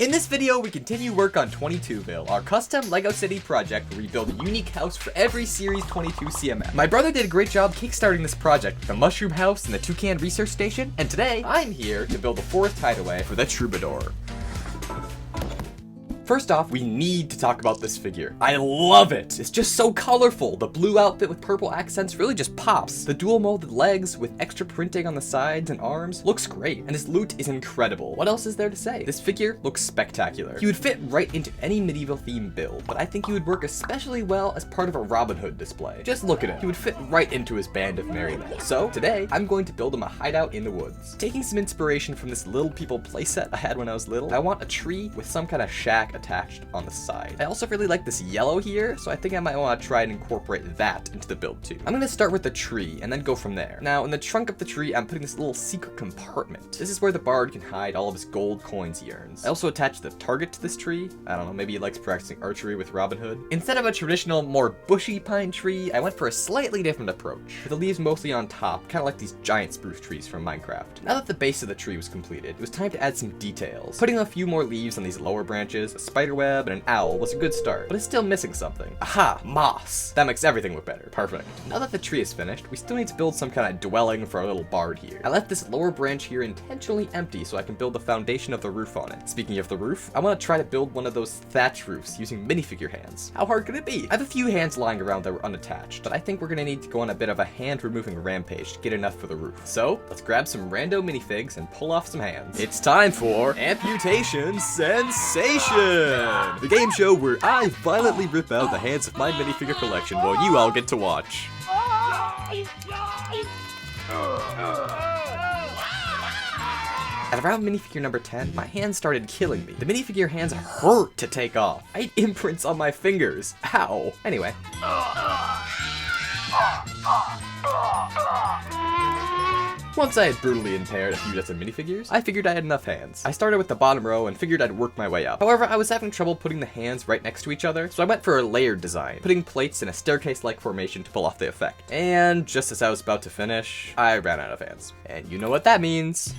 In this video, we continue work on 22ville, our custom LEGO City project where we build a unique house for every Series 22 CMF. My brother did a great job kickstarting this project with the Mushroom House and the Toucan Research Station, and today, I'm here to build a Forest Hideaway for the Troubadour. First off, we need to talk about this figure. I love it! It's just so colorful. The blue outfit with purple accents really just pops. The dual molded legs with extra printing on the sides and arms looks great. And his Lute is incredible. What else is there to say? This figure looks spectacular. He would fit right into any medieval theme build, but I think he would work especially well as part of a Robin Hood display. Just look at him. He would fit right into his band of merry men. So today, I'm going to build him a hideout in the woods. Taking some inspiration from this Little People playset I had when I was little, I want a tree with some kind of shack attached on the side. I also really like this yellow here, so I think I might want to try and incorporate that into the build too. I'm going to start with the tree and then go from there. Now, in the trunk of the tree, I'm putting this little secret compartment. This is where the bard can hide all of his gold coins he earns. I also attached the target to this tree. I don't know, maybe he likes practicing archery with Robin Hood. Instead of a traditional, more bushy pine tree, I went for a slightly different approach, with the leaves mostly on top, kind of like these giant spruce trees from Minecraft. Now that the base of the tree was completed, it was time to add some details. Putting a few more leaves on these lower branches, a spider web, and an owl was a good start, but it's still missing something. Aha, moss. That makes everything look better. Perfect. Now that the tree is finished, we still need to build some kind of dwelling for our little bard here. I left this lower branch here intentionally empty so I can build the foundation of the roof on it. Speaking of the roof, I want to try to build one of those thatch roofs using minifigure hands. How hard could it be? I have a few hands lying around that were unattached, but I think we're gonna need to go on a bit of a hand removing rampage to get enough for the roof. So let's grab some rando minifigs and pull off some hands. It's time for Amputation Sensation! The game show where I violently rip out the hands of my minifigure collection while you all get to watch. At around minifigure number 10, my hands started killing me. The minifigure hands hurt to take off. I had imprints on my fingers. Ow. Anyway. Once I had brutally impaired a few dozen minifigures, I figured I had enough hands. I started with the bottom row and figured I'd work my way up. However, I was having trouble putting the hands right next to each other, so I went for a layered design, putting plates in a staircase-like formation to pull off the effect. And just as I was about to finish, I ran out of hands. And you know what that means.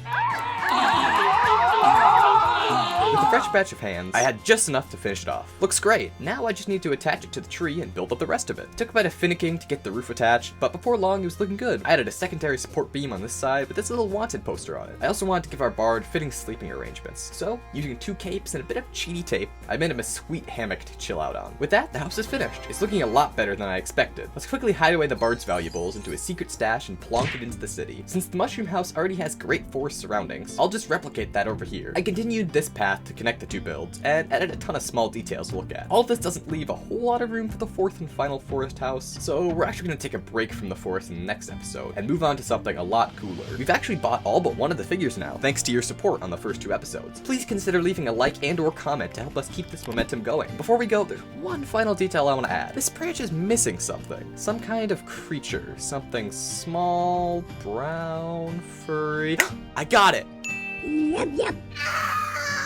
With a fresh batch of hands, I had just enough to finish it off. Looks great. Now I just need to attach it to the tree and build up the rest of it. Took a bit of finicking to get the roof attached, but before long it was looking good. I added a secondary support beam on this side with this little wanted poster on it. I also wanted to give our bard fitting sleeping arrangements. So, using 2 capes and a bit of cheaty tape, I made him a sweet hammock to chill out on. With that, the house is finished. It's looking a lot better than I expected. Let's quickly hide away the bard's valuables into a secret stash and plonk it into the city. Since the mushroom house already has great forest surroundings, I'll just replicate that over here. I continued this path to connect the two builds, and added a ton of small details to look at. All of this doesn't leave a whole lot of room for the 4th and final forest house, so we're actually going to take a break from the forest in the next episode, and move on to something a lot cooler. We've actually bought all but one of the figures now, thanks to your support on the first 2 episodes. Please consider leaving a like and or comment to help us keep this momentum going. Before we go, there's one final detail I want to add. This branch is missing something. Some kind of creature. Something small, brown, furry. I got it! Yep.